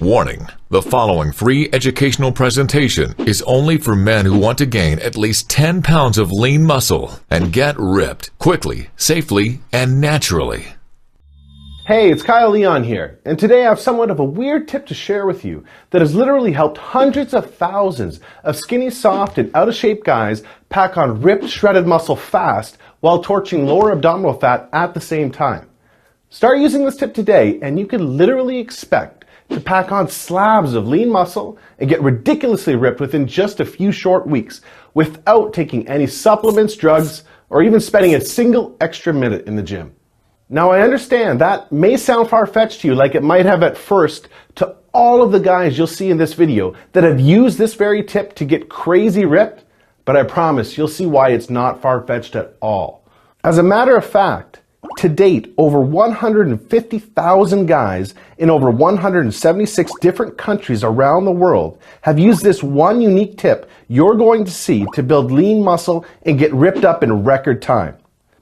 Warning: the following free educational presentation is only for men who want to gain at least 10 pounds of lean muscle and get ripped quickly, safely, and naturally. Hey, it's Kyle Leon here, and today I have somewhat of a weird tip to share with you that has literally helped hundreds of thousands of skinny, soft, and out-of-shape guys pack on ripped, shredded muscle fast while torching lower abdominal fat at the same time. Start using this tip today, and you can literally expect to pack on slabs of lean muscle and get ridiculously ripped within just a few short weeks without taking any supplements, drugs, or even spending a single extra minute in the gym. Now, I understand that may sound far-fetched to you, like it might have at first, to all of the guys you'll see in this video that have used this very tip to get crazy ripped, but I promise you'll see why it's not far-fetched at all. As a matter of fact, to date, over 150,000 guys in over 176 different countries around the world have used this one unique tip you're going to see to build lean muscle and get ripped up in record time.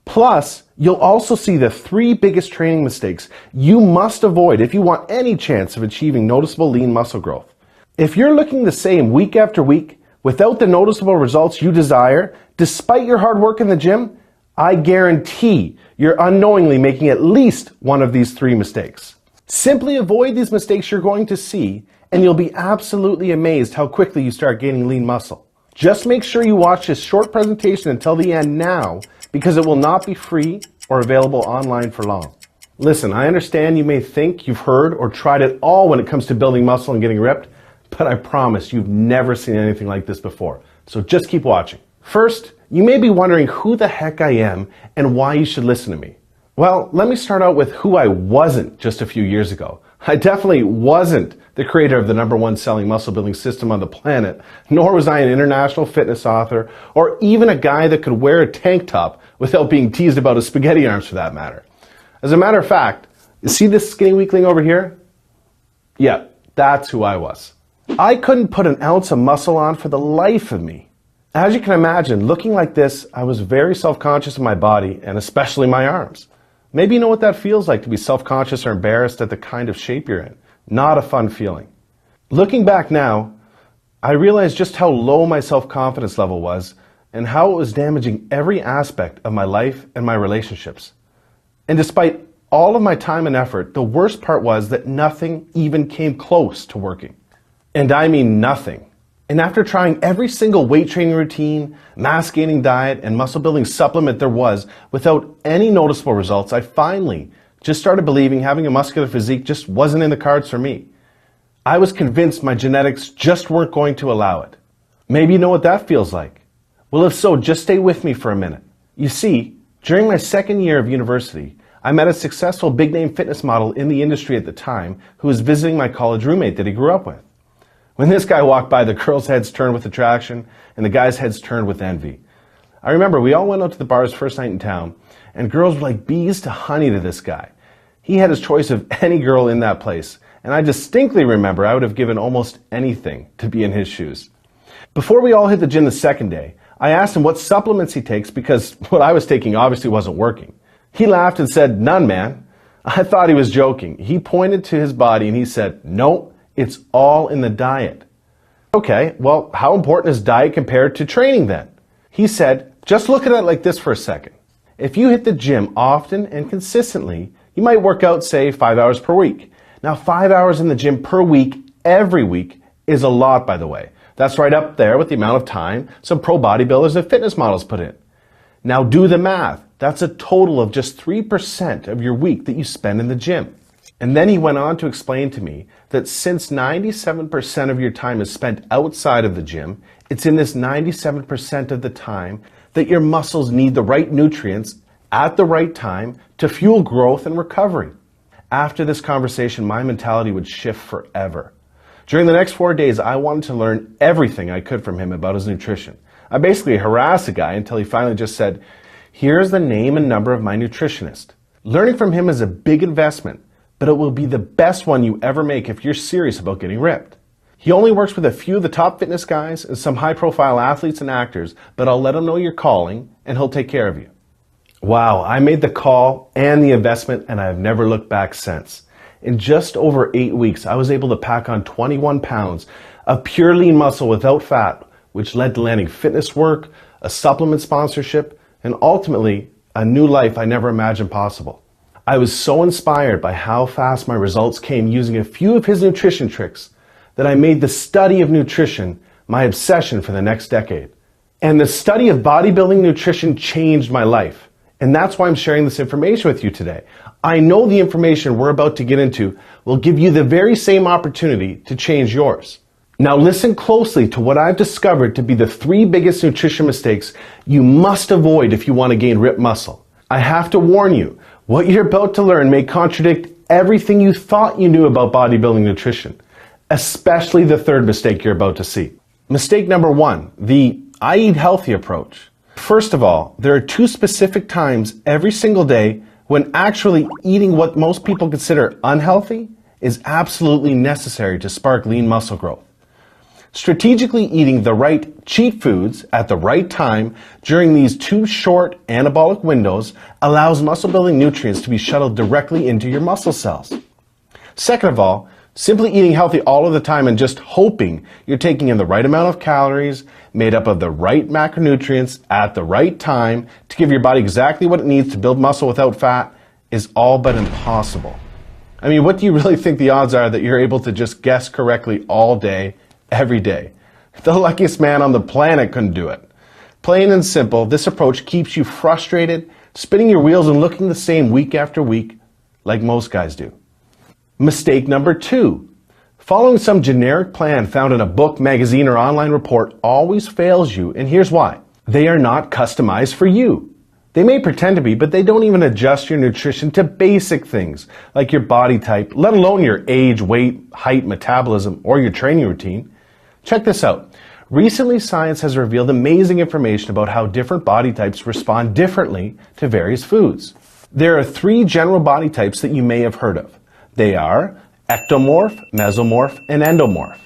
Plus, you'll also see the 3 biggest training mistakes you must avoid if you want any chance of achieving noticeable lean muscle growth. If you're looking the same week after week without the noticeable results you desire, despite your hard work in the gym, I guarantee you're unknowingly making at least one of these 3 mistakes. Simply avoid these mistakes you're going to see, and you'll be absolutely amazed how quickly you start gaining lean muscle. Just make sure you watch this short presentation until the end now, because it will not be free or available online for long. Listen, I understand you may think you've heard or tried it all when it comes to building muscle and getting ripped, but I promise you've never seen anything like this before. So just keep watching. First, you may be wondering who the heck I am and why you should listen to me. Well, let me start out with who I wasn't just a few years ago. I definitely wasn't the creator of the #1 selling muscle building system on the planet, nor was I an international fitness author, or even a guy that could wear a tank top without being teased about his spaghetti arms for that matter. As a matter of fact, you see this skinny weakling over here? Yeah, that's who I was. I couldn't put an ounce of muscle on for the life of me. As you can imagine, looking like this, I was very self-conscious of my body, and especially my arms. Maybe you know what that feels like, to be self-conscious or embarrassed at the kind of shape you're in. Not a fun feeling. Looking back now, I realized just how low my self-confidence level was and how it was damaging every aspect of my life and my relationships. And despite all of my time and effort, the worst part was that nothing even came close to working. And I mean nothing. And after trying every single weight training routine, mass gaining diet, and muscle building supplement there was without any noticeable results, I finally just started believing having a muscular physique just wasn't in the cards for me. I was convinced my genetics just weren't going to allow it. Maybe you know what that feels like. Well, if so, just stay with me for a minute. You see, during my second year of university, I met a successful big-name fitness model in the industry at the time who was visiting my college roommate that he grew up with. When this guy walked by, the girls' heads turned with attraction and the guys' heads turned with envy. I remember we all went out to the bar his first night in town, and girls were like bees to honey to this guy. He had his choice of any girl in that place, and I distinctly remember I would have given almost anything to be in his shoes. Before we all hit the gym the second day, I asked him what supplements he takes because what I was taking obviously wasn't working. He laughed and said, "None, man." I thought he was joking. He pointed to his body and he said, "No, it's all in the diet." Okay, well, how important is diet compared to training then? He said, just look at it like this for a second. If you hit the gym often and consistently, you might work out, say, 5 hours per week. Now, 5 hours in the gym per week, every week, is a lot, by the way. That's right up there with the amount of time some pro bodybuilders and fitness models put in. Now, do the math. That's a total of just 3% of your week that you spend in the gym. And then he went on to explain to me that since 97% of your time is spent outside of the gym, it's in this 97% of the time that your muscles need the right nutrients at the right time to fuel growth and recovery. After this conversation, my mentality would shift forever. During the next 4 days, I wanted to learn everything I could from him about his nutrition. I basically harassed the guy until he finally just said, "Here's the name and number of my nutritionist." Learning from him is a big investment, but it will be the best one you ever make if you're serious about getting ripped. He only works with a few of the top fitness guys and some high-profile athletes and actors, but I'll let him know you're calling and he'll take care of you. Wow, I made the call and the investment and I have never looked back since. In just over 8 weeks, I was able to pack on 21 pounds of pure lean muscle without fat, which led to landing fitness work, a supplement sponsorship, and ultimately a new life I never imagined possible. I was so inspired by how fast my results came using a few of his nutrition tricks that I made the study of nutrition my obsession for the next decade. And the study of bodybuilding nutrition changed my life. And that's why I'm sharing this information with you today. I know the information we're about to get into will give you the very same opportunity to change yours. Now listen closely to what I've discovered to be the 3 biggest nutrition mistakes you must avoid if you want to gain ripped muscle. I have to warn you, what you're about to learn may contradict everything you thought you knew about bodybuilding nutrition, especially the 3rd mistake you're about to see. Mistake number 1, the I eat healthy approach. First of all, there are 2 specific times every single day when actually eating what most people consider unhealthy is absolutely necessary to spark lean muscle growth. Strategically eating the right cheat foods at the right time during these 2 short anabolic windows allows muscle building nutrients to be shuttled directly into your muscle cells. Second of all, simply eating healthy all of the time and just hoping you're taking in the right amount of calories made up of the right macronutrients at the right time to give your body exactly what it needs to build muscle without fat is all but impossible. I mean, what do you really think the odds are that you're able to just guess correctly all day, every day? The luckiest man on the planet couldn't do it. Plain and simple, this approach keeps you frustrated, spinning your wheels and looking the same week after week like most guys do. Mistake number 2. Following some generic plan found in a book, magazine, or online report always fails you, and here's why. They are not customized for you. They may pretend to be, but they don't even adjust your nutrition to basic things like your body type, let alone your age, weight, height, metabolism, or your training routine. Check this out. Recently, science has revealed amazing information about how different body types respond differently to various foods. There are 3 general body types that you may have heard of. They are ectomorph, mesomorph, and endomorph.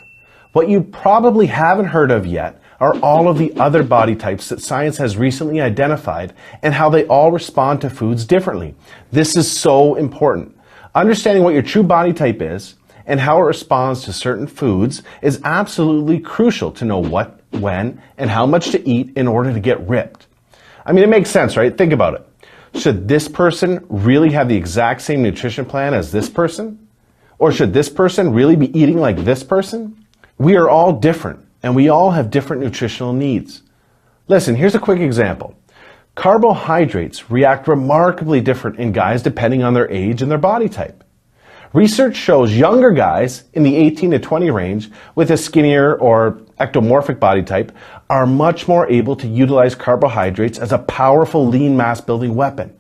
What you probably haven't heard of yet are all of the other body types that science has recently identified and how they all respond to foods differently. This is so important. Understanding what your true body type is and how it responds to certain foods is absolutely crucial to know what, when, and how much to eat in order to get ripped. I mean, it makes sense, right? Think about it. Should this person really have the exact same nutrition plan as this person? Or should this person really be eating like this person? We are all different, and we all have different nutritional needs. Listen, here's a quick example. Carbohydrates react remarkably different in guys depending on their age and their body type. Research shows younger guys in the 18 to 20 range with a skinnier or ectomorphic body type are much more able to utilize carbohydrates as a powerful lean mass building weapon.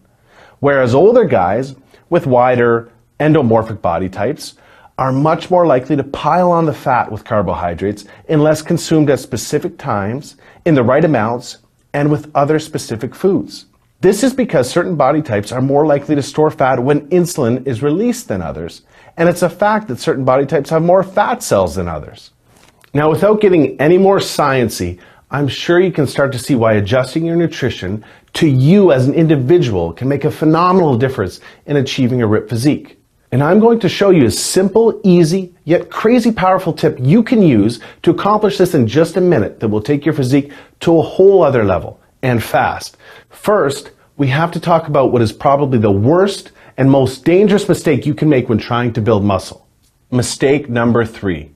Whereas older guys with wider endomorphic body types are much more likely to pile on the fat with carbohydrates unless consumed at specific times, in the right amounts, and with other specific foods. This is because certain body types are more likely to store fat when insulin is released than others, and it's a fact that certain body types have more fat cells than others. Now, without getting any more sciencey, I'm sure you can start to see why adjusting your nutrition to you as an individual can make a phenomenal difference in achieving a ripped physique. And I'm going to show you a simple, easy, yet crazy powerful tip you can use to accomplish this in just a minute that will take your physique to a whole other level, and fast. First, we have to talk about what is probably the worst and most dangerous mistake you can make when trying to build muscle. Mistake number 3,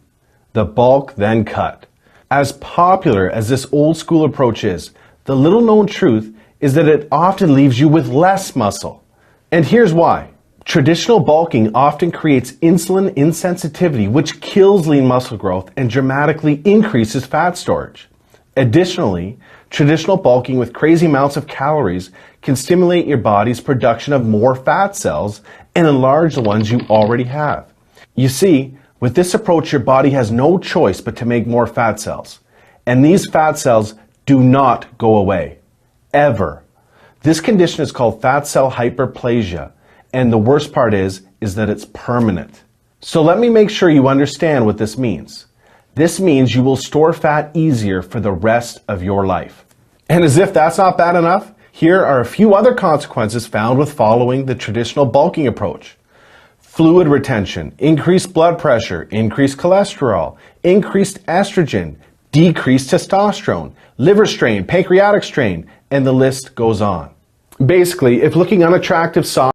the bulk then cut. As popular as this old school approach is, the little known truth is that it often leaves you with less muscle. And here's why. Traditional bulking often creates insulin insensitivity, which kills lean muscle growth and dramatically increases fat storage. Additionally, traditional bulking with crazy amounts of calories can stimulate your body's production of more fat cells and enlarge the ones you already have. You see, with this approach, your body has no choice but to make more fat cells. And these fat cells do not go away. Ever. This condition is called fat cell hyperplasia. And the worst part is that it's permanent. So let me make sure you understand what this means. This means you will store fat easier for the rest of your life. And as if that's not bad enough, here are a few other consequences found with following the traditional bulking approach. fluid retention, increased blood pressure, increased cholesterol, increased estrogen, decreased testosterone, liver strain, pancreatic strain, and the list goes on. Basically, if looking unattractive, soft,